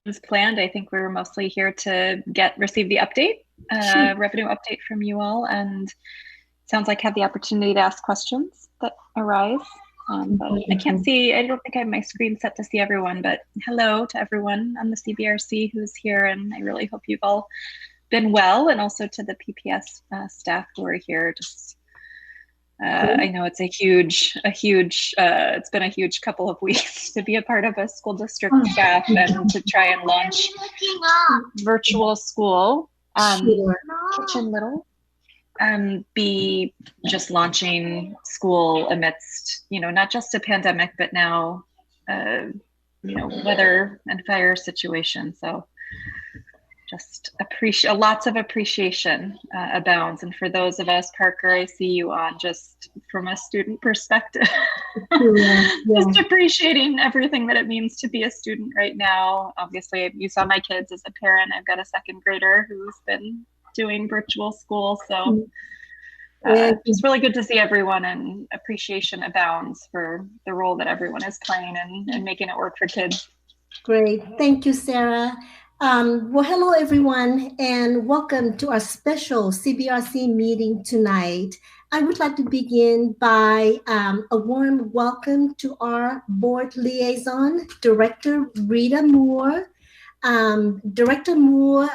as planned. I think we were mostly here to receive the update, Sure. revenue update from you all, and sounds like have the opportunity to ask questions that arise. But I can't Wonderful. see, I don't think I have my screen set to see everyone, but hello to everyone on the CBRC who's here. And I really hope you've all been well, and also to the PPS staff who are here. Just I know it's it's been a huge couple of weeks to be a part of a school district Oh, staff and to try and launch virtual school. sure. Kitchen Little be just launching school amidst, not just a pandemic, but now, weather and fire situation. So just lots of appreciation abounds. And for those of us, Parker, I see you on just from a student perspective, Sure. Yeah. just appreciating everything that it means to be a student right now. Obviously, you saw my kids as a parent. I've got a second grader who's been doing virtual school. So And just really good to see everyone, and appreciation abounds for the role that everyone is playing and making it work for kids. great. Thank you, Sarah. Well, hello, everyone, and welcome to our special CBRC meeting tonight. I would like to begin by a warm welcome to our board liaison, Director Rita Moore. Director Moore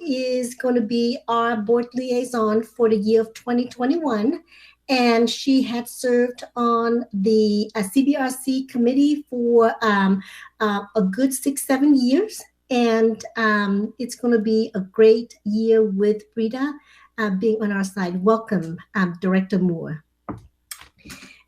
is going to be our board liaison for the year of 2021. And she had served on the CBRC committee for a good 6, 7 years. And it's going to be a great year with Rita being on our side. Welcome, Director Moore.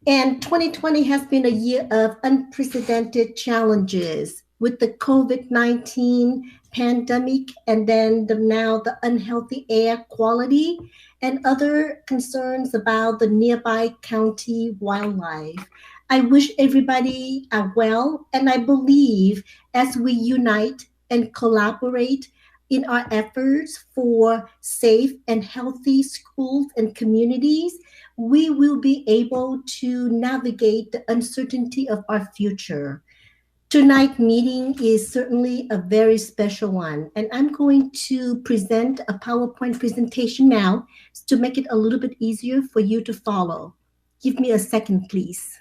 And 2020 has been a year of unprecedented challenges with the COVID-19 pandemic, and then now the unhealthy air quality and other concerns about the nearby county wildlife. I wish everybody well, and I believe as we unite and collaborate in our efforts for safe and healthy schools and communities, we will be able to navigate the uncertainty of our future. Tonight's meeting is certainly a very special one, and I'm going to present a PowerPoint presentation now to make it a little bit easier for you to follow. Give me a second, please.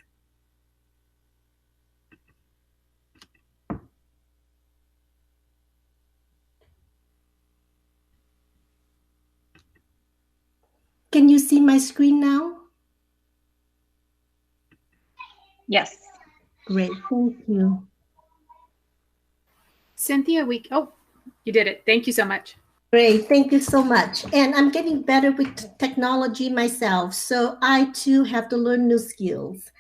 Can you see my screen now? Yes. Great, thank you. Cynthia, you did it. Thank you so much. Great, thank you so much. And I'm getting better with technology myself, so I too have to learn new skills.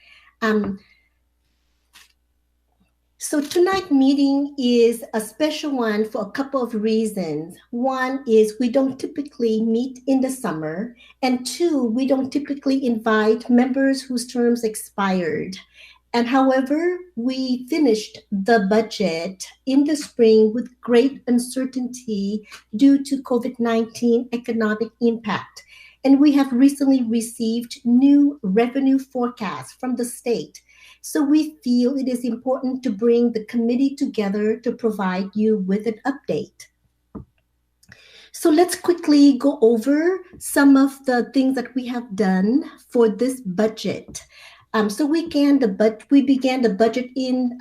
So tonight's meeting is a special one for a couple of reasons. One is we don't typically meet in the summer, and two, we don't typically invite members whose terms expired. And however, we finished the budget in the spring with great uncertainty due to COVID-19 economic impact. And we have recently received new revenue forecasts from the state. So we feel it is important to bring the committee together to provide you with an update. So let's quickly go over some of the things that we have done for this budget. So we began the budget in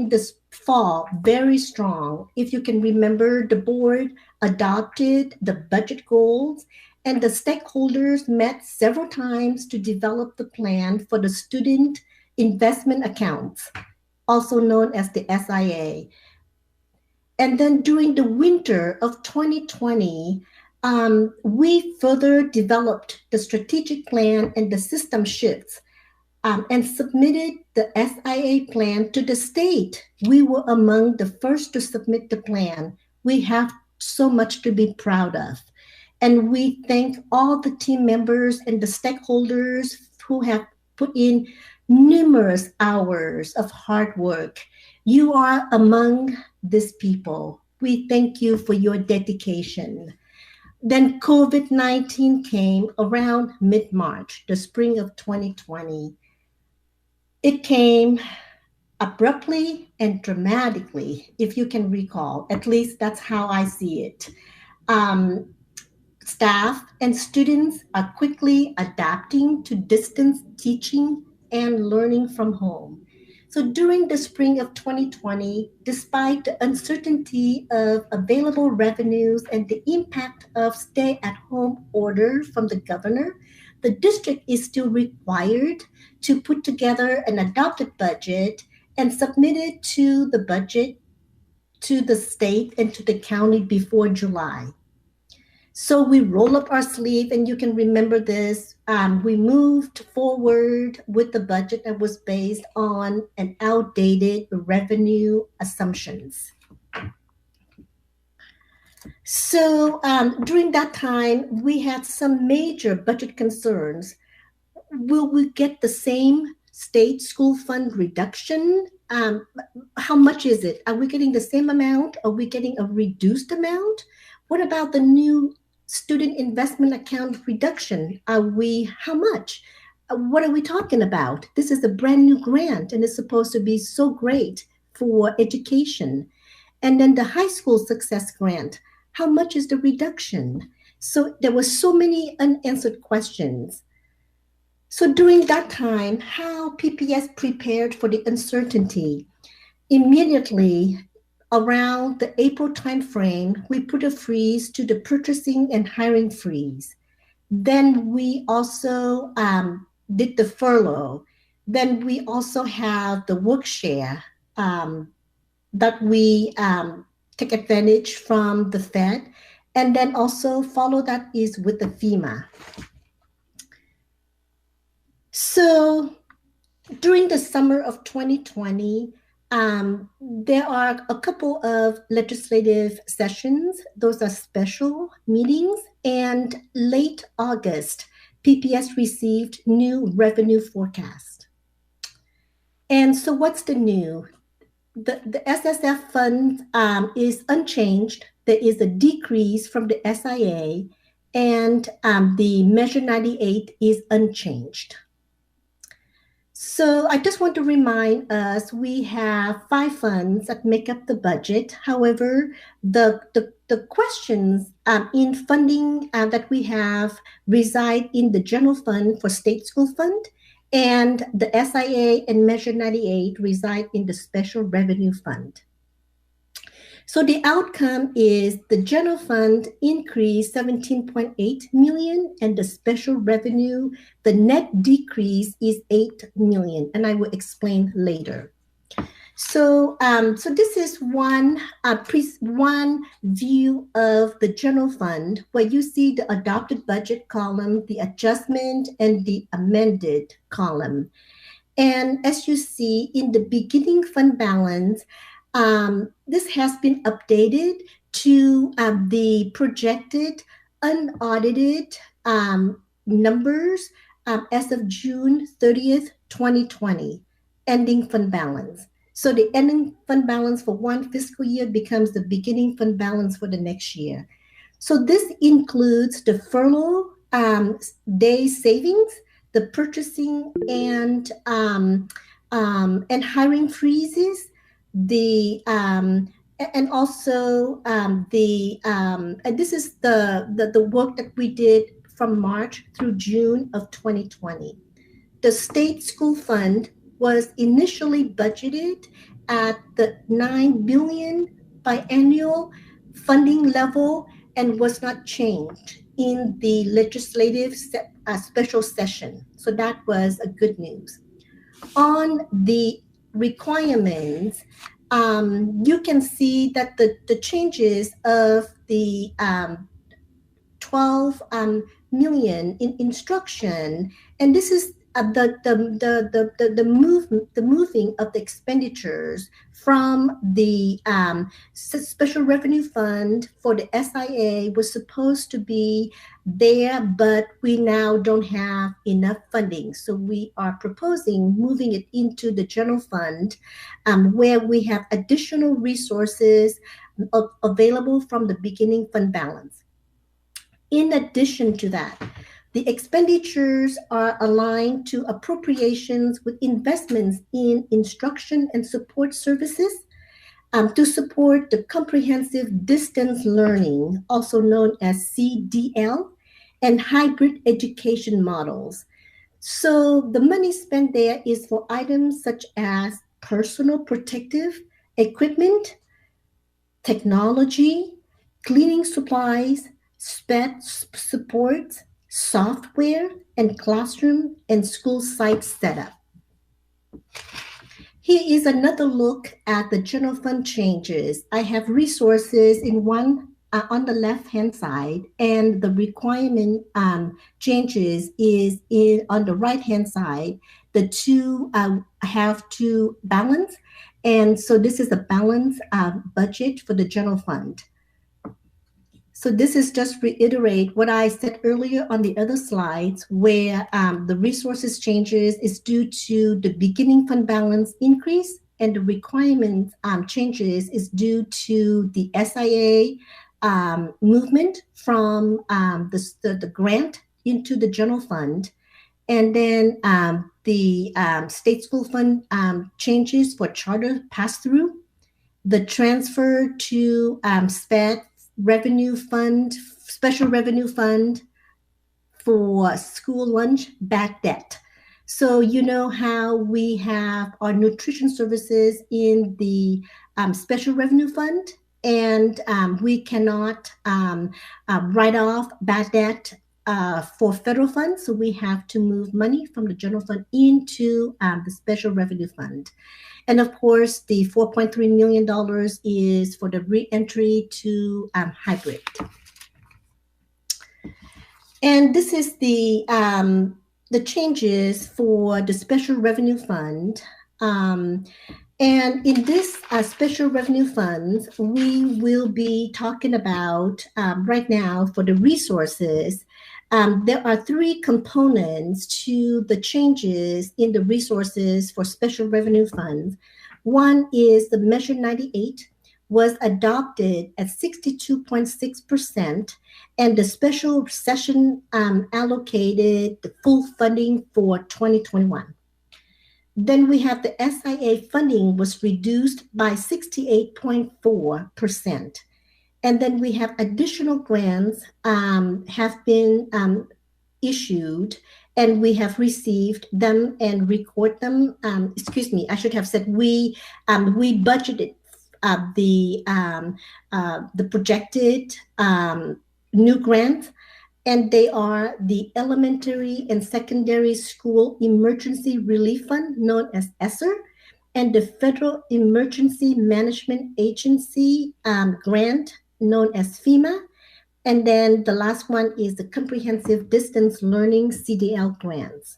this fall very strong. If you can remember, the board adopted the budget goals, and the stakeholders met several times to develop the plan for the student investment accounts, also known as the SIA. And then during the winter of 2020, we further developed the strategic plan and the system shifts, and submitted the SIA plan to the state. We were among the first to submit the plan. We have so much to be proud of. And we thank all the team members and the stakeholders who have put in numerous hours of hard work. You are among these people. We thank you for your dedication. Then COVID-19 came around mid-March, the spring of 2020. It came abruptly and dramatically, if you can recall. At least that's how I see it. Um, Staff and students are quickly adapting to distance teaching and learning from home. So during the spring of 2020, despite the uncertainty of available revenues and the impact of stay at home order from the governor, the district is still required to put together an adopted budget and submit it to the budget to the state and to the county before July. So we roll up our sleeve, and you can remember this. We moved forward with the budget that was based on an outdated revenue assumptions. So during that time, we had some major budget concerns. Will we get the same state school fund reduction? How much is it? Are we getting the same amount? Are we getting a reduced amount? What about the new student investment account reduction? How much? What are we talking about? This is a brand new grant and it's supposed to be so great for education. And then the high school success grant, how much is the reduction? So there were so many unanswered questions. So during that time, how PPS prepared for the uncertainty? Immediately around the April timeframe, we put a freeze to the purchasing and hiring freeze. Then we also did the furlough. Then we also have the work share that we take advantage from the Fed. And then also follow that is with the FEMA. So during the summer of 2020, there are a couple of legislative sessions. Those are special meetings. And late August, PPS received new revenue forecast. And so what's the new? The SSF fund is unchanged. There is a decrease from the SIA, and the Measure 98 is unchanged. So I just want to remind us, we have 5 funds that make up the budget. However, the questions in funding that we have reside in the general fund for state school fund, and the SIA and Measure 98 reside in the special revenue fund. So the outcome is the general fund increased 17.8 million, and the special revenue, the net decrease is 8 million, and I will explain later. So, so this is one view of the general fund, where you see the adopted budget column, the adjustment, and the amended column. And as you see in the beginning fund balance, this has been updated to the projected unaudited numbers as of June 30th, 2020, ending fund balance. So the ending fund balance for one fiscal year becomes the beginning fund balance for the next year. So this includes the furlough day savings, the purchasing and hiring freezes, and also and this is the work that we did from March through June of 2020. The state school fund was initially budgeted at the 9 billion biannual funding level and was not changed in the legislative special session. So that was a good news. On the requirements, you can see that the changes of the 12 million in instruction, and this is the moving of the expenditures from the special revenue fund for the SIA was supposed to be there, but we now don't have enough funding. So we are proposing moving it into the general fund, where we have additional resources available from the beginning fund balance. In addition to that, The expenditures are aligned to appropriations with investments in instruction and support services to support the comprehensive distance learning, also known as CDL, and hybrid education models. So the money spent there is for items such as personal protective equipment, technology, cleaning supplies, SPED support, software, and classroom and school site setup. Here is another look at the general fund changes. I have resources in one on the left-hand side, and the requirement changes is on the right-hand side. The two have to balance, and so this is a balanced budget for the general fund. So this is just reiterate what I said earlier on the other slides, where the resources changes is due to the beginning fund balance increase, and the requirement changes is due to the SIA movement from the grant into the general fund, and then the state school fund changes for charter pass-through, the transfer to SPED revenue fund, special revenue fund for school lunch bad debt. So you know how we have our nutrition services in the special revenue fund, and we cannot write off bad debt for federal funds, so we have to move money from the general fund into the special revenue fund. And of course, the $4.3 million is for the re-entry to hybrid. And this is the changes for the special revenue fund. And in this special revenue funds, we will be talking about right now for the resources. There are three components to the changes in the resources for special revenue funds. One is the Measure 98 was adopted at 62.6%, and the special session allocated the full funding for 2021. Then we have the SIA funding was reduced by 68.4%. And then we have additional grants have been issued, and we have received them and record them. I should have said we budgeted the projected new grants, and they are the Elementary and Secondary School Emergency Relief Fund, known as ESSER, and the Federal Emergency Management Agency grant, known as FEMA. And then the last one is the Comprehensive Distance Learning CDL grants.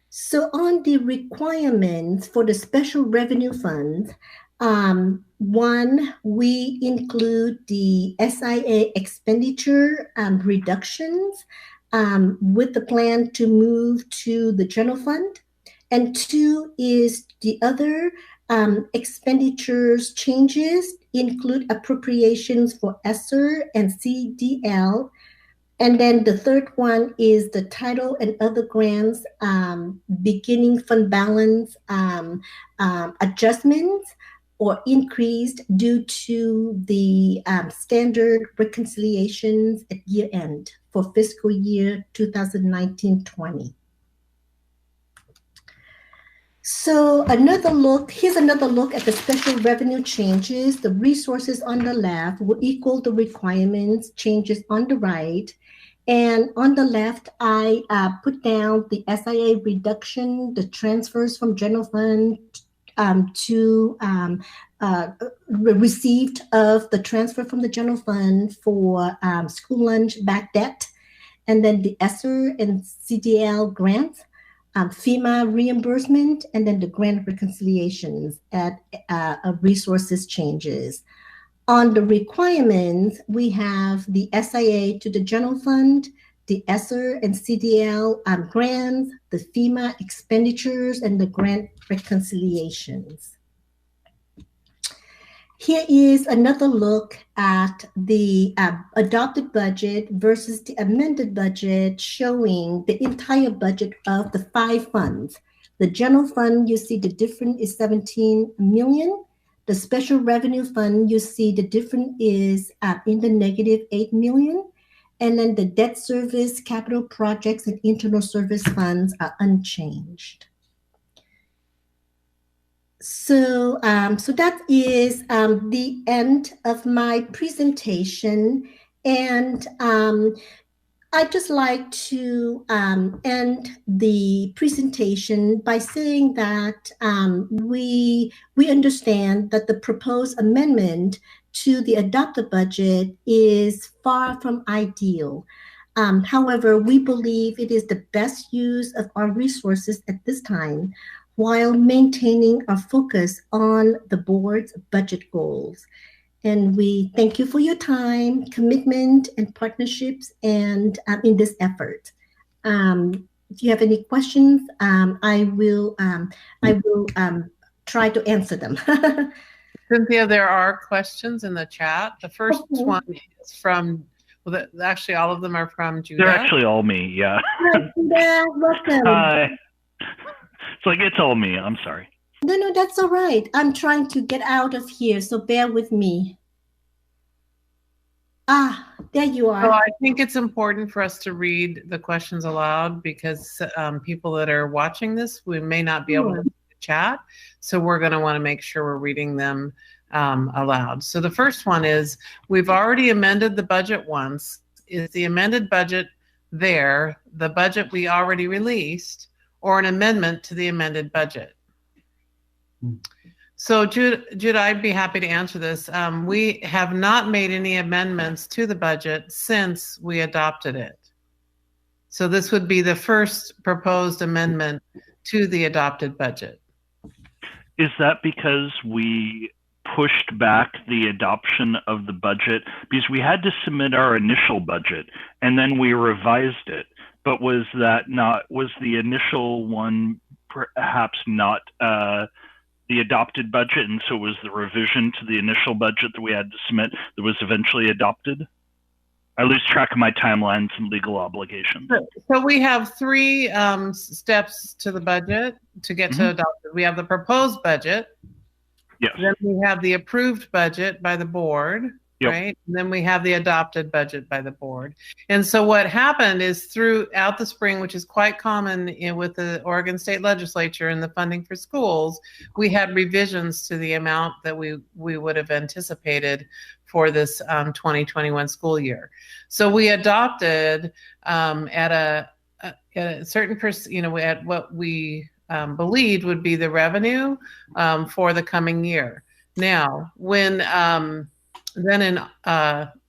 So on the requirements for the special revenue funds, one, we include the SIA expenditure reductions with the plan to move to the general fund. And two is the other expenditures changes include appropriations for ESSER and CDL. And then the third one is the title and other grants beginning fund balance adjustments or increased due to the standard reconciliations at year end for fiscal year 2019-20. So here's another look at the special revenue changes. The resources on the left will equal the requirements changes on the right. And on the left, I put down the SIA reduction, the transfers from general fund to received of the transfer from the general fund for school lunch back debt, and then the ESSER and CDL grants, FEMA reimbursement, and then the grant reconciliations at resources changes. On the requirements, we have the SIA to the general fund, the ESSER and CDL grants, the FEMA expenditures, and the grant reconciliations. Here is another look at the adopted budget versus the amended budget, showing the entire budget of the 5 funds. The general fund, you see the difference is 17 million. The special revenue fund, you see the difference is in the negative 8 million. And then the debt service, capital projects, and internal service funds are unchanged. So that is the end of my presentation, and I'd just like to end the presentation by saying that we understand that the proposed amendment to the adopted budget is far from ideal. However, we believe it is the best use of our resources at this time, while maintaining our focus on the board's budget goals. And we thank you for your time, commitment, and partnerships, and in this effort. If you have any questions, I will try to answer them. Cynthia, there are questions in the chat. The first one is from, well, actually all of them are from Judah. They're actually all me, yeah. Hi, Judah, welcome. Hi. It's like it's all me. I'm sorry. No, that's all right. I'm trying to get out of here, so bear with me. Ah, there you are. So I think it's important for us to read the questions aloud, because people that are watching this, we may not be able to chat. So we're going to want to make sure we're reading them aloud. So the first one is, we've already amended the budget once. Is the amended budget there the budget we already released, or an amendment to the amended budget? So Jude, I'd be happy to answer this. We have not made any amendments to the budget since we adopted it. So this would be the first proposed amendment to the adopted budget. Is that because we pushed back the adoption of the budget? Because we had to submit our initial budget and then we revised it. But was the initial one perhaps not the adopted budget, and so it was the revision to the initial budget that we had to submit that was eventually adopted? I lose track of my timelines and legal obligations. So we have 3 steps to the budget to get to adopted. We have the proposed budget. Yes. Then we have the approved budget by the board. Yep. Right. And then we have the adopted budget by the board. And so what happened is, throughout the spring, which is quite common with the Oregon State Legislature and the funding for schools, we had revisions to the amount that we would have anticipated for this 2021 school year. So we adopted at a certain at what we believed would be the revenue for the coming year. Now, then in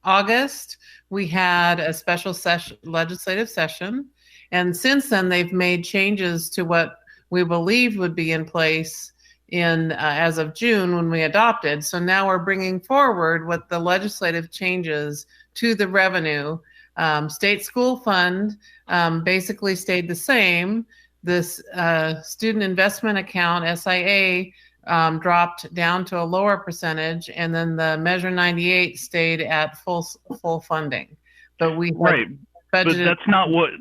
August, we had a special legislative session. And since then, they've made changes to what we believed would be in place as of June when we adopted. So now we're bringing forward what the legislative changes to the revenue. State school fund basically stayed the same. This student investment account, SIA, dropped down to a lower percentage, and then the Measure 98 stayed at full funding. But we budgeted. But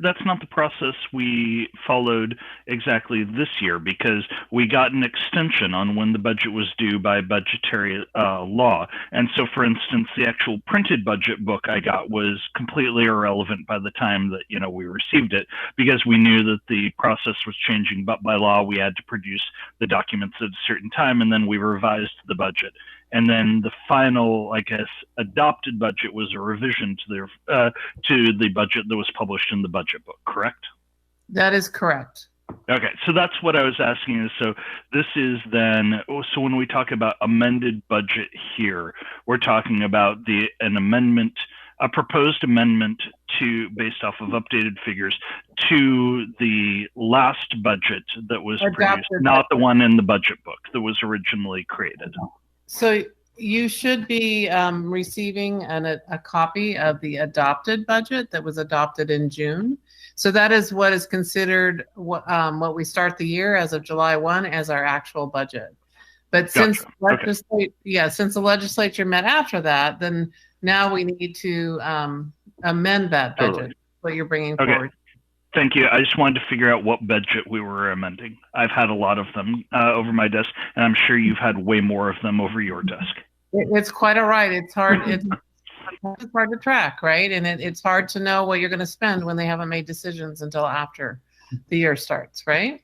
that's not the process we followed exactly this year, because we got an extension on when the budget was due by budgetary law. And so, for instance, the actual printed budget book I got was completely irrelevant by the time that we received it, because we knew that the process was changing. But by law, we had to produce the documents at a certain time, and then we revised the budget. And then the final, I guess, adopted budget was a revision to the budget that was published in the budget book, correct? That is correct. Okay, so that's what I was asking is, so this is then, so when we talk about amended budget here, we're talking about an amendment, a proposed amendment based off of updated figures to the last budget that was produced, not the one in the budget book that was originally created. So you should be receiving a copy of the adopted budget that was adopted in June. So that is what is considered what we start the year as of July 1 as our actual budget. But since Gotcha. since the legislature met after that, then now we need to amend that budget. Totally. What you're bringing forward. Thank you. I just wanted to figure out what budget we were amending. I've had a lot of them over my desk, and I'm sure you've had way more of them over your desk. It's quite all right. It's hard. It's hard to track, right? And it's hard to know what you're going to spend when they haven't made decisions until after the year starts, right?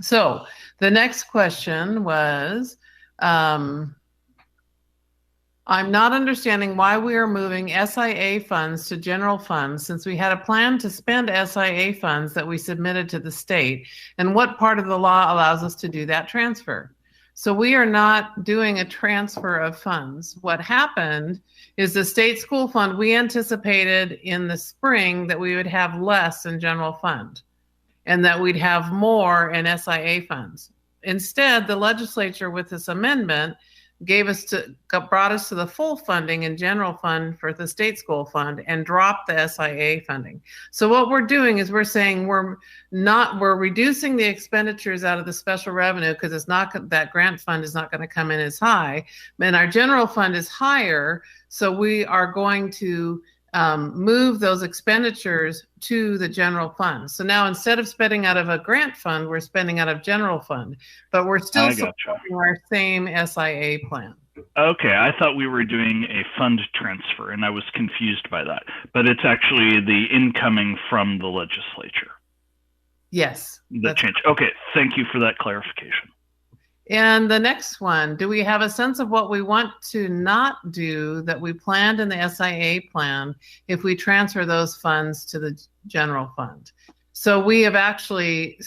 So the next question was, I'm not understanding why we are moving SIA funds to general funds since we had a plan to spend SIA funds that we submitted to the state, and what part of the law allows us to do that transfer. So we are not doing a transfer of funds. What happened is the state school fund, we anticipated in the spring that we would have less in general fund and that we'd have more in SIA funds. Instead, the legislature with this amendment brought us to the full funding in general fund for the state school fund and dropped the SIA funding. So what we're doing is we're saying we're reducing the expenditures out of the special revenue because it's not, that grant fund is not going to come in as high, and our general fund is higher. So we are going to move those expenditures to the general fund. So now instead of spending out of a grant fund, we're spending out of general fund, but we're still supporting our same SIA plan. Okay, I thought we were doing a fund transfer and I was confused by that, but it's actually the incoming from the legislature. Yes. The change. Okay, thank you for that clarification. And the next one, do we have a sense of what we want to not do that we planned in the SIA plan if we transfer those funds to the general fund? So we have actually,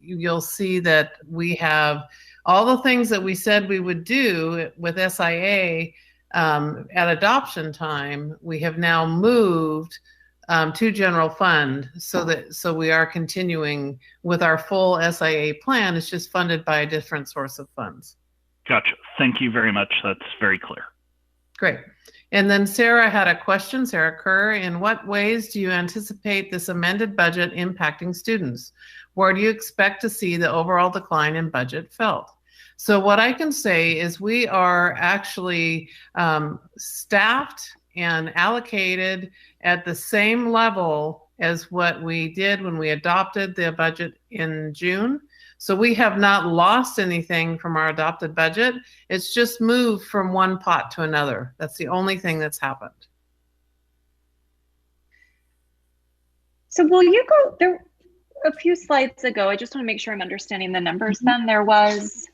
you'll see that we have all the things that we said we would do with SIA at adoption time, we have now moved to general fund so we are continuing with our full SIA plan. It's just funded by a different source of funds. Gotcha. Thank you very much. That's very clear. Great. And then Sarah had a question. Sarah Kerr, in what ways do you anticipate this amended budget impacting students? Where do you expect to see the overall decline in budget felt? So what I can say is we are actually staffed and allocated at the same level as what we did when we adopted the budget in June. So we have not lost anything from our adopted budget. It's just moved from one pot to another. That's the only thing that's happened. So will you go there a few slides ago? I just want to make sure I'm understanding the numbers. Then there was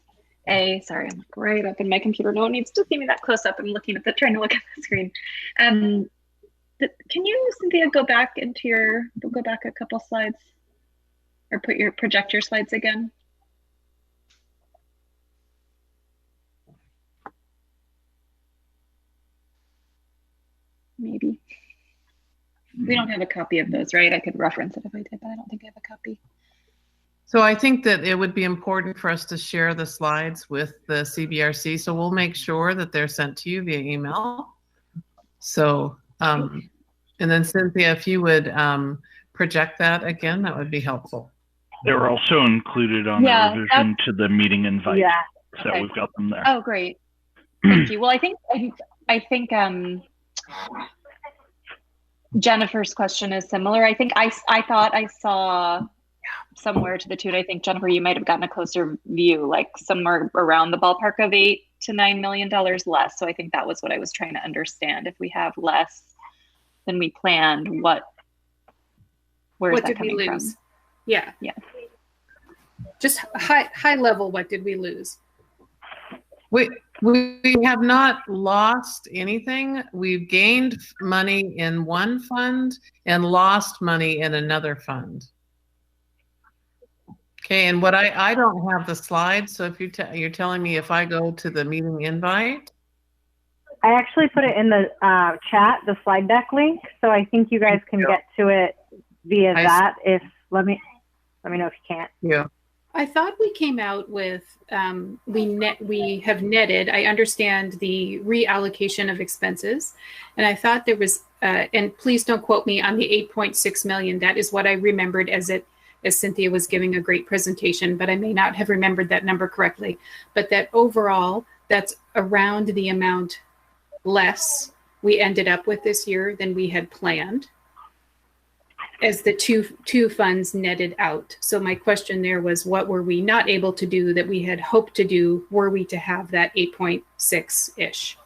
sorry, I'm right up in my computer. No one needs to see me that close up. I'm trying to look at the screen. Can you, Cynthia, go back a couple slides, or project your slides again? Maybe. We don't have a copy of those, right? I could reference it if I did, but I don't think I have a copy. So I think that it would be important for us to share the slides with the CBRC. So we'll make sure that they're sent to you via email. So, and then Cynthia, if you would project that again, that would be helpful. They were also included on the revision to the meeting invite. Yeah. So we've got them there. Oh, great. Thank you. Well, I think Jennifer's question is similar. I think I thought I saw somewhere to the tune. I think, Jennifer, you might have gotten a closer view, like somewhere around the ballpark of $8 to $9 million less. So I think that was what I was trying to understand. If we have less than we planned, where is that coming from? Yeah. Just high level, what did we lose? We have not lost anything. We've gained money in one fund and lost money in another fund. Okay, and what I don't have the slides, so if you're telling me if I go to the meeting invite. I actually put it in the chat, the slide deck link, so I think you guys can get to it via that. Let me know if you can't. Yeah. I thought we came out with we have netted. I understand the reallocation of expenses, and I thought there was and please don't quote me on the 8.6 million. That is what I remembered as it as Cynthia was giving a great presentation, but I may not have remembered that number correctly. But that overall, that's around the amount less we ended up with this year than we had planned, as the two funds netted out. So my question there was, what were we not able to do that we had hoped to do, were we to have that 8.6-ish?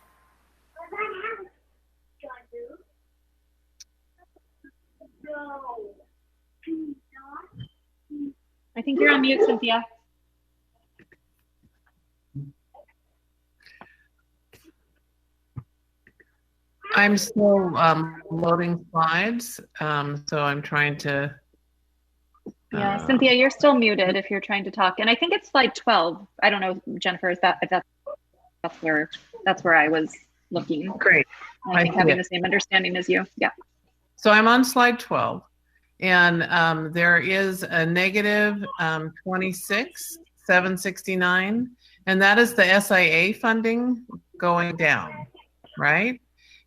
I think you're on mute, Cynthia. I'm still loading slides, so I'm trying to. Yeah, Cynthia, you're still muted if you're trying to talk, and I think it's slide 12. I don't know, Jennifer, if that's where I was looking. Great. I think having the same understanding as you. Yeah. So I'm on slide 12, and there is a negative 26,769, and that is the SIA funding going down, right?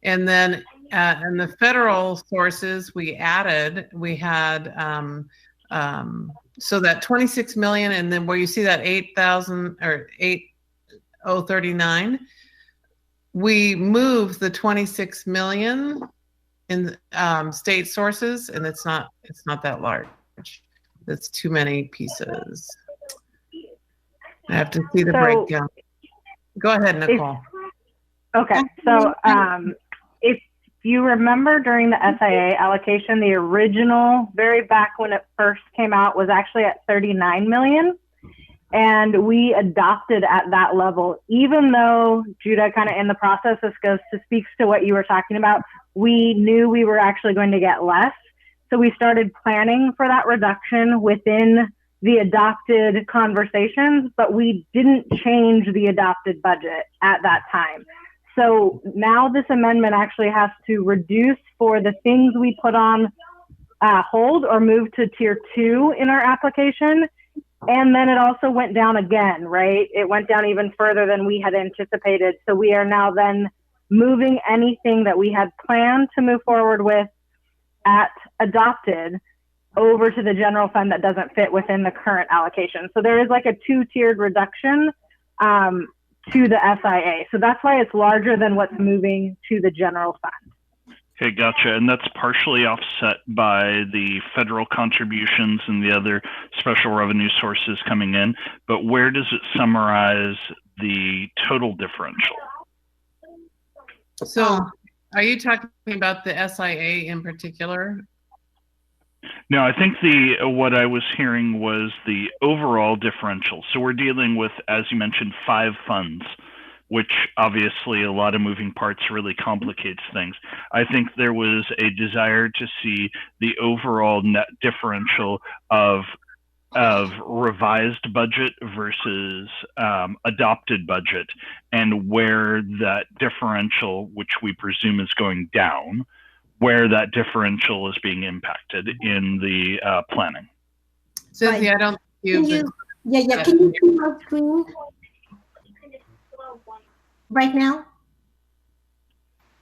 And then in the federal sources we had so that 26 million, and then where you see that 8,000 or 8,039, we moved the 26 million in state sources, and it's not that large. That's too many pieces. I have to see the breakdown. Go ahead, Nicole. Okay, so if you remember during the SIA allocation, the original, very back when it first came out, was actually at 39 million. And we adopted at that level, even though, Judah, kind of in the process, this speaks to what you were talking about, we knew we were actually going to get less. So we started planning for that reduction within the adopted conversations, but we didn't change the adopted budget at that time. So now this amendment actually has to reduce for the things we put on hold or move to tier 2 in our application. And then it also went down again, right? It went down even further than we had anticipated. So we are now then moving anything that we had planned to move forward with at adopted over to the general fund that doesn't fit within the current allocation. So there is like a 2-tiered reduction to the SIA. So that's why it's larger than what's moving to the general fund. Okay, gotcha. And that's partially offset by the federal contributions and the other special revenue sources coming in. But where does it summarize the total differential? So are you talking about the SIA in particular? No, I think what I was hearing was the overall differential. So we're dealing with, as you mentioned, 5 funds, which obviously a lot of moving parts really complicates things. I think there was a desire to see the overall net differential of revised budget versus adopted budget, and where that differential, which we presume is going down, where that differential is being impacted in the planning. Cynthia, I don't Can you see my screen right now?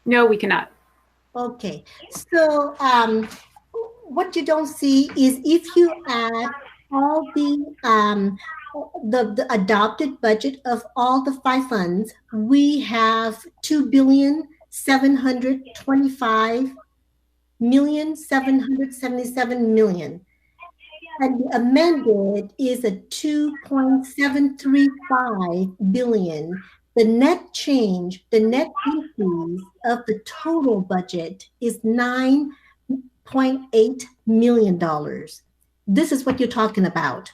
No, we cannot. Okay, so what you don't see is if you add all the adopted budget of all the 5 funds, we have 2,725,777,000,000, and the amended is a 2.735 billion. The net change, the net increase of the total budget is $9.8 million. This is what you're talking about.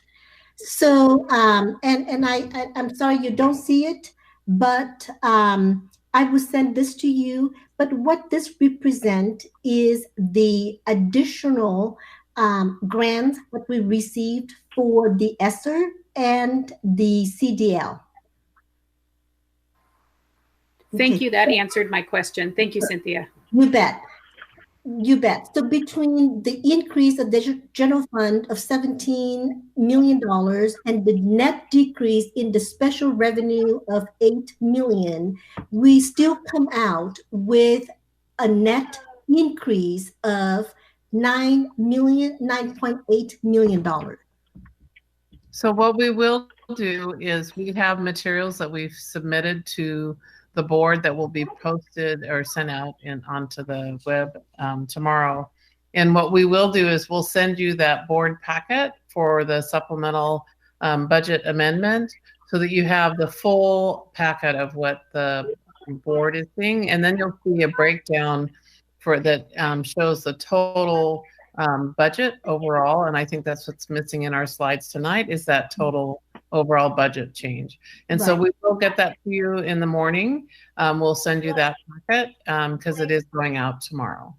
So, and I'm sorry you don't see it, but I will send this to you. But what this represents is the additional grants that we received for the ESSER and the CDL. Thank you. That answered my question. Thank you, Cynthia. You bet. You bet. So between the increase of the general fund of $17 million and the net decrease in the special revenue of $8 million, we still come out with a net increase of $9.8 million. So what we will do is we have materials that we've submitted to the board that will be posted or sent out onto the web tomorrow. And what we will do is we'll send you that board packet for the supplemental budget amendment so that you have the full packet of what the board is seeing. And then you'll see a breakdown for that shows the total budget overall. And I think that's what's missing in our slides tonight is that total overall budget change. And so we will get that to you in the morning. We'll send you that packet because it is going out tomorrow.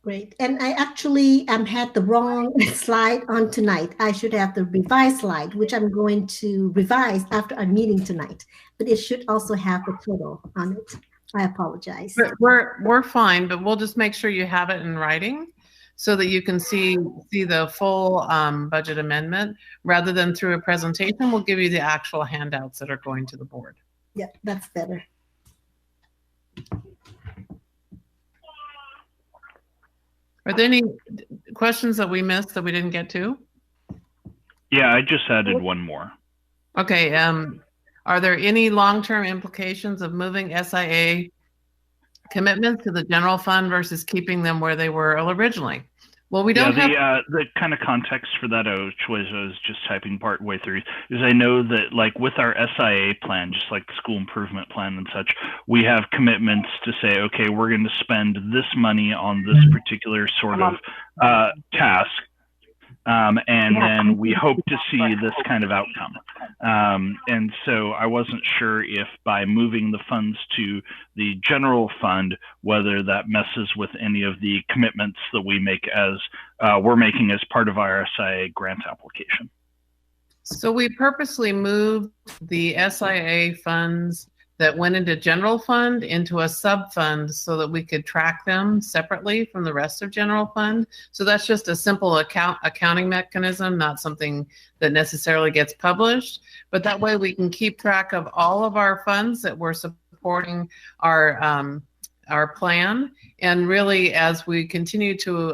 Great. And I actually had the wrong slide on tonight. I should have the revised slide, which I'm going to revise after our meeting tonight. But it should also have the total on it. I apologize. We're fine, but we'll just make sure you have it in writing so that you can see the full budget amendment rather than through a presentation. We'll give you the actual handouts that are going to the board. Yeah, that's better. Are there any questions that we missed that we didn't get to? Yeah, I just added one more. Okay. Are there any long-term implications of moving SIA commitments to the general fund versus keeping them where they were originally? Well, we don't have the kind of context for that, I was just typing part way through, is I know that like with our SIA plan, just like the school improvement plan and such, we have commitments to say, okay, we're going to spend this money on this particular sort of task. And then we hope to see this kind of outcome. And so I wasn't sure if by moving the funds to the general fund, whether that messes with any of the commitments that we make as we're making as part of our SIA grant application. So we purposely moved the SIA funds that went into general fund into a sub fund so that we could track them separately from the rest of general fund. So that's just a simple accounting mechanism, not something that necessarily gets published, but that way we can keep track of all of our funds that we're supporting our plan. And really, as we continue to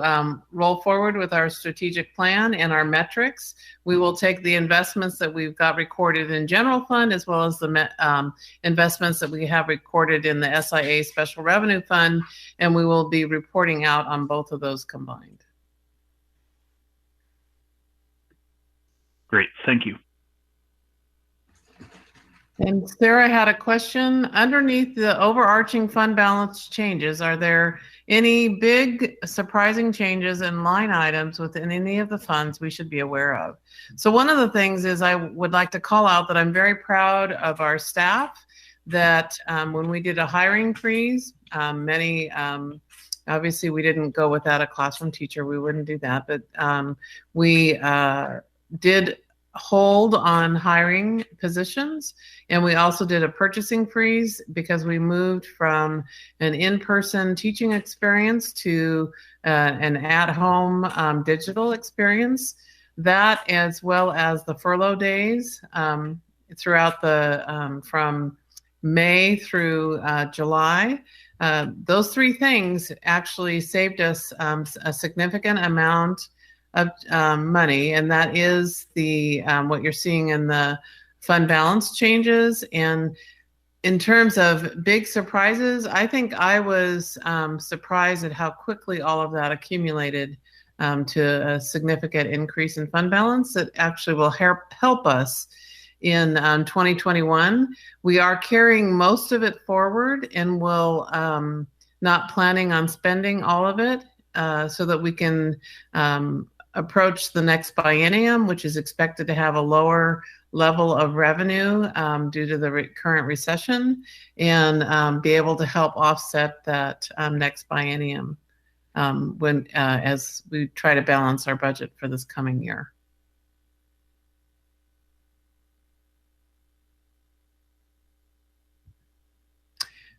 roll forward with our strategic plan and our metrics, we will take the investments that we've got recorded in general fund as well as the investments that we have recorded in the SIA special revenue fund, and we will be reporting out on both of those combined. Great, thank you. And Sarah had a question. Underneath the overarching fund balance changes, are there any big surprising changes in line items within any of the funds we should be aware of? So one of the things is I would like to call out that I'm very proud of our staff that when we did a hiring freeze, obviously we didn't go without a classroom teacher. We wouldn't do that, but we did hold on hiring positions, and we also did a purchasing freeze because we moved from an in-person teaching experience to an at-home digital experience. That, as well as the furlough days throughout the from May through July, those three things actually saved us a significant amount of money, and that is the what you're seeing in the fund balance changes. And in terms of big surprises, I think I was surprised at how quickly all of that accumulated to a significant increase in fund balance that actually will help us in 2021. We are carrying most of it forward, and we'll not planning on spending all of it so that we can approach the next biennium, which is expected to have a lower level of revenue due to the current recession, and be able to help offset that next biennium as we try to balance our budget for this coming year.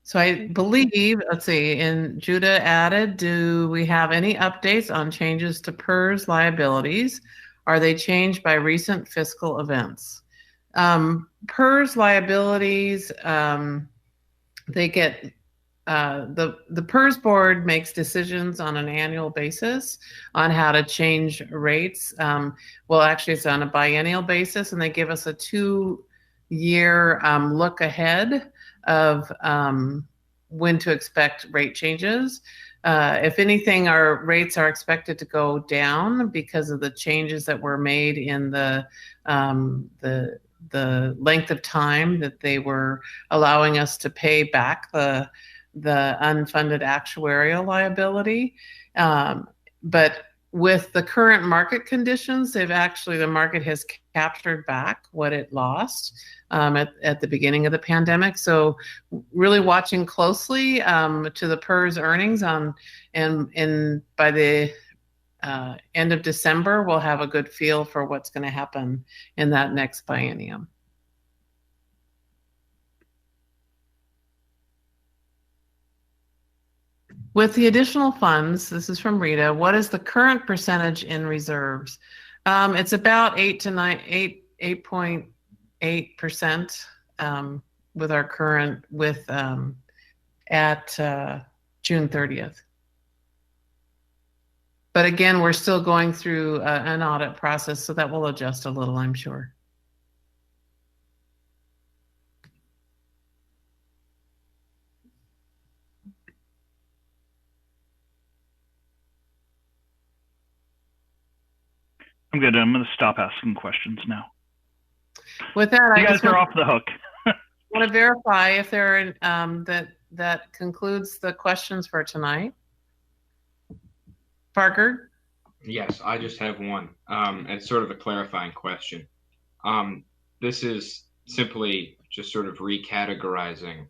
So I believe, let's see, and Judah added, do we have any updates on changes to PERS liabilities? Are they changed by recent fiscal events? PERS liabilities, they get the PERS board makes decisions on an annual basis on how to change rates. Well, actually, it's on a biennial basis, and they give us a 2-year look ahead of when to expect rate changes. If anything, our rates are expected to go down because of the changes that were made in the length of time that they were allowing us to pay back the unfunded actuarial liability. But with the current market conditions, the market has captured back what it lost at the beginning of the pandemic. So really watching closely to the PERS earnings and by the end of December, we'll have a good feel for what's going to happen in that next biennium. With the additional funds, this is from Rita, what is the current percentage in reserves? It's about 8.8% with our current, at June 30th. But again, we're still going through an audit process, so that will adjust a little, I'm sure. I'm good. I'm going to stop asking questions now. With that, you guys are off the hook. I want to verify if there are that concludes the questions for tonight. Parker? Yes, I just have one. It's sort of a clarifying question. This is simply just sort of recategorizing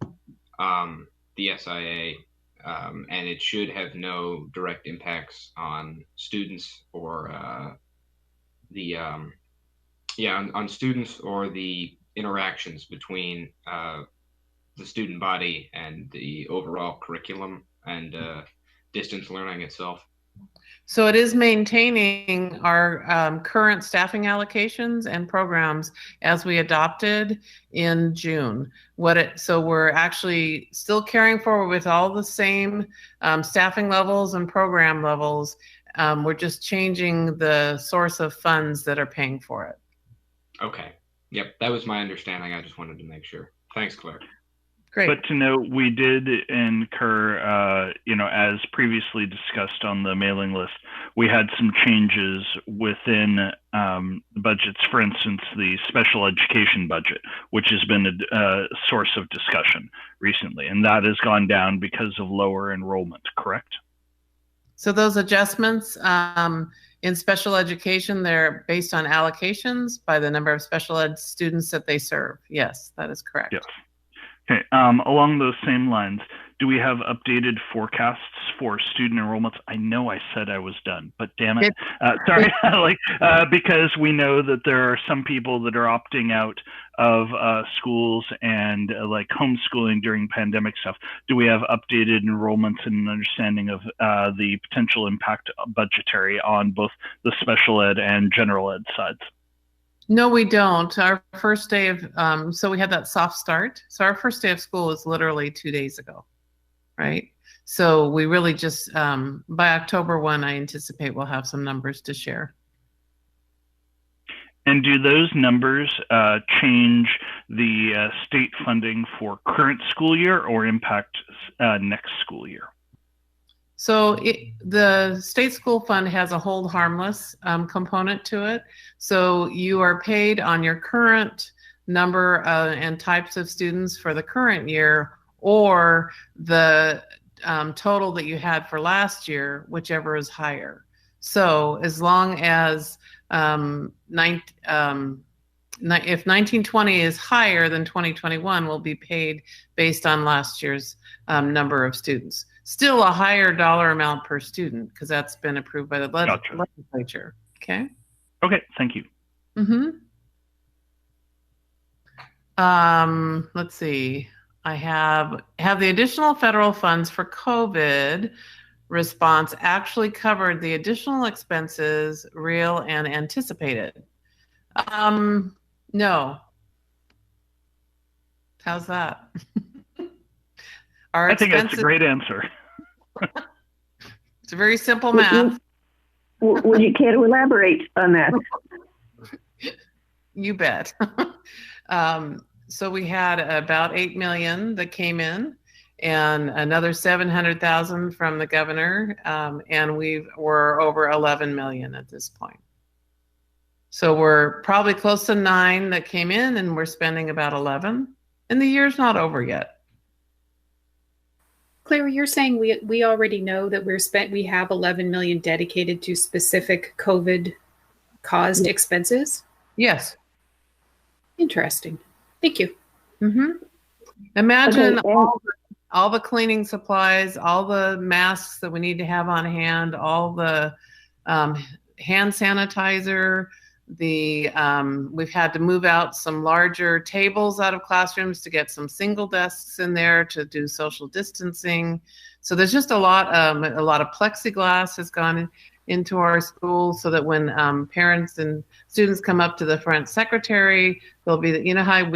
the SIA, and it should have no direct impacts on students or on students or the interactions between the student body and the overall curriculum and distance learning itself. So it is maintaining our current staffing allocations and programs as we adopted in June. So we're actually still carrying forward with all the same staffing levels and program levels. We're just changing the source of funds that are paying for it. Okay. Yep, that was my understanding. I just wanted to make sure. Thanks, Claire. Great. But to note, we did incur, as previously discussed on the mailing list, we had some changes within the budgets. For instance, the special education budget, which has been a source of discussion recently, and that has gone down because of lower enrollment, correct? So those adjustments in special education, they're based on allocations by the number of special ed students that they serve. Yes, that is correct. Yes. Okay, along those same lines, do we have updated forecasts for student enrollments? I know I said I was done, but damn it. Sorry, because we know that there are some people that are opting out of schools and like homeschooling during pandemic stuff. Do we have updated enrollments and an understanding of the potential impact budgetary on both the special ed and general ed sides? No, we don't. Our first day of, so we had that soft start. So our first day of school was literally 2 days ago, right? So we really just, by October 1, I anticipate we'll have some numbers to share. And do those numbers change the state funding for current school year or impact next school year? So the state school fund has a hold harmless component to it. So you are paid on your current number and types of students for the current year, or the total that you had for last year, whichever is higher. So as long as if 1920 is higher than 2021, will be paid based on last year's number of students. Still a higher dollar amount per student because that's been approved by the legislature. Okay. Okay. Thank you. Let's see. I have the additional federal funds for COVID response actually covered the additional expenses, real and anticipated? No. How's that? I think that's a great answer. It's a very simple math. Would you care to elaborate on that? You bet. So we had about 8 million that came in, and another 700,000 from the governor, and we're over 11 million at this point. So we're probably close to 9 that came in, and we're spending about 11, and the year's not over yet. Claire, you're saying we already know that we have 11 million dedicated to specific COVID caused expenses? Yes. Interesting. Thank you. Mm-hmm. Imagine all the cleaning supplies, all the masks that we need to have on hand, all the hand sanitizer. We've had to move out some larger tables out of classrooms to get some single desks in there to do social distancing. So there's just a lot of plexiglass has gone into our schools so that when parents and students come up to the front secretary, they'll be, you know how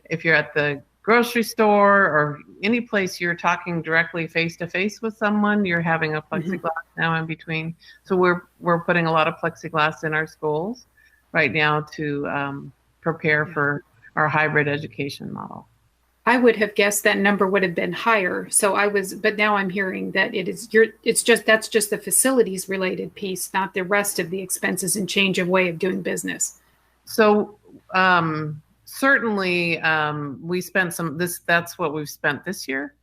if you're at the grocery store or any place you're talking directly face to face with someone, you're having a plexiglass now in between. So we're putting a lot of plexiglass in our schools right now to prepare for our hybrid education model. I would have guessed that number would have been higher. But now I'm hearing that that's just the facilities related piece, not the rest of the expenses and change of way of doing business. So certainly we spent that's what we've spent this year.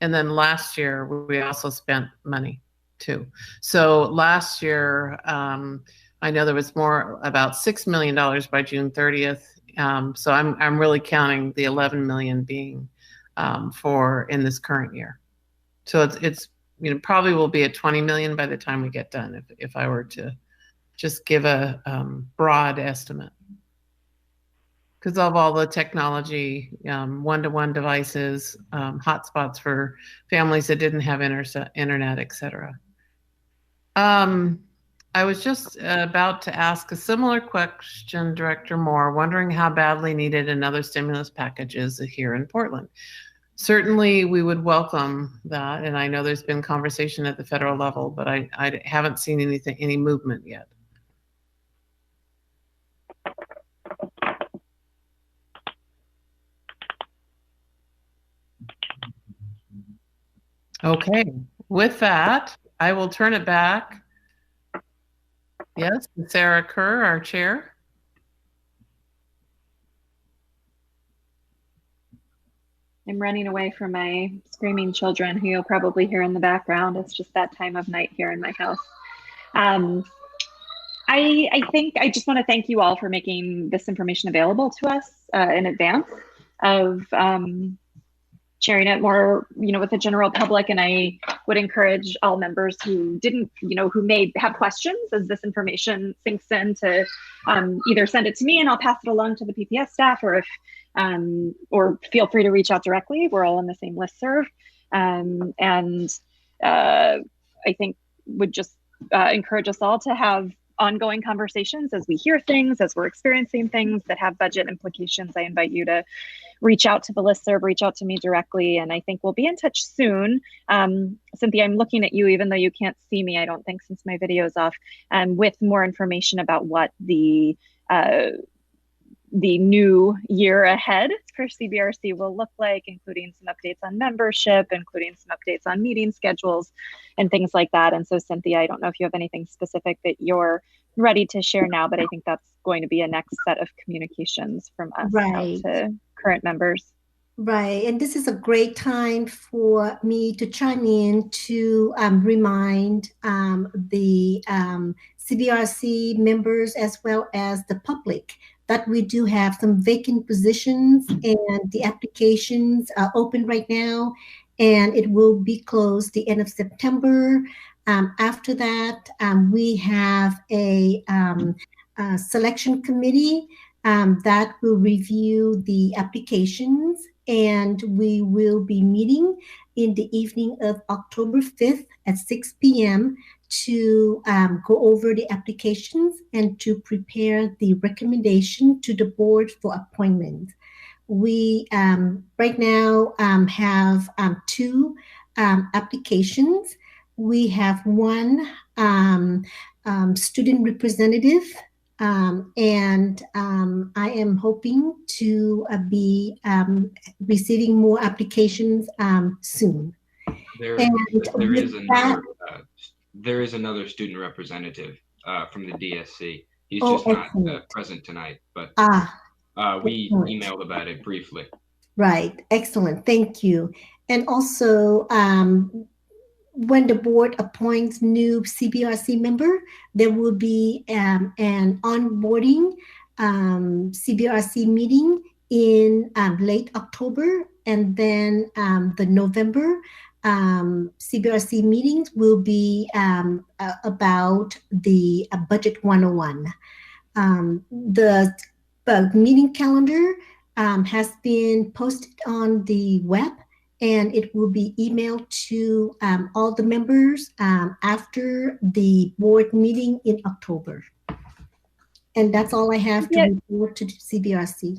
And then last year we also spent money too. So last year, I know there was about $6 million by June 30th. So I'm really counting the 11 million being in this current year. So it's probably will be at 20 million by the time we get done, if I were to just give a broad estimate. Because of all the technology, one-to-one devices, hotspots for families that didn't have internet, et cetera. I was just about to ask a similar question, Director Moore, wondering how badly needed another stimulus package is here in Portland. Certainly, we would welcome that, and I know there's been conversation at the federal level, but I haven't seen any movement yet. Okay, with that, I will turn it back. Yes, Sarah Kerr, our chair. I'm running away from my screaming children who you'll probably hear in the background. It's just that time of night here in my house. I think I just want to thank you all for making this information available to us in advance of sharing it more, with the general public. And I would encourage all members who didn't, who may have questions as this information sinks in to either send it to me and I'll pass it along to the PPS staff, or or feel free to reach out directly. We're all on the same listserv. I think would just encourage us all to have ongoing conversations as we hear things, as we're experiencing things that have budget implications. I invite you to reach out to the listserv, reach out to me directly, and I think we'll be in touch soon. Cynthia, I'm looking at you, even though you can't see me, I don't think, since my video is off, with more information about what the new year ahead for CBRC will look like, including some updates on membership, including some updates on meeting schedules and things like that. And so, Cynthia, I don't know if you have anything specific that you're ready to share now, but I think that's going to be a next set of communications from us out to current members. Right. And this is a great time for me to chime in to remind the CBRC members as well as the public that we do have some vacant positions, and the applications are open right now, and it will be closed the end of September. After that, we have a selection committee that will review the applications, and we will be meeting in the evening of October 5th at 6 p.m. to go over the applications and to prepare the recommendation to the board for appointment. We right now have 2 applications. We have one student representative, and I am hoping to be receiving more applications soon. There is another student representative from the DSC. He's just not present tonight, but we emailed about it briefly. Right. Excellent. Thank you. And also, when the board appoints new CBRC member, there will be an onboarding CBRC meeting in late October, and then the November CBRC meetings will be about the Budget 101. The meeting calendar has been posted on the web, and it will be emailed to all the members after the board meeting in October. And that's all I have to report to CBRC.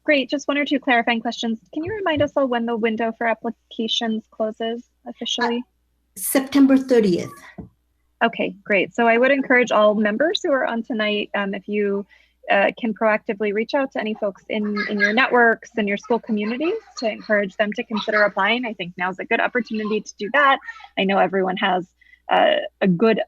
Great. Just 1 or 2 clarifying questions. Can you remind us all when the window for applications closes officially? September 30th. Okay, great. So I would encourage all members who are on tonight, if you can proactively reach out to any folks in your networks and your school communities to encourage them to consider applying. I think now's a good opportunity to do that. I know everyone has a good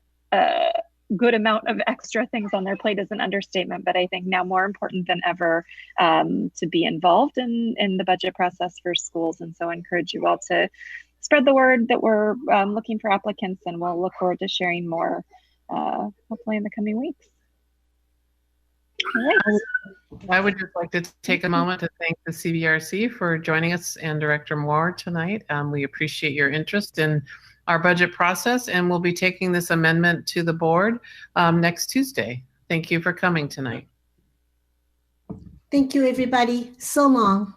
amount of extra things on their plate is an understatement, but I think now more important than ever to be involved in the budget process for schools. And so I encourage you all to spread the word that we're looking for applicants, and we'll look forward to sharing more hopefully in the coming weeks. All right. I would just like to take a moment to thank the CBRC for joining us and Director Moore tonight. We appreciate your interest in our budget process, and we'll be taking this amendment to the board next Tuesday. Thank you for coming tonight. Thank you, everybody. So long.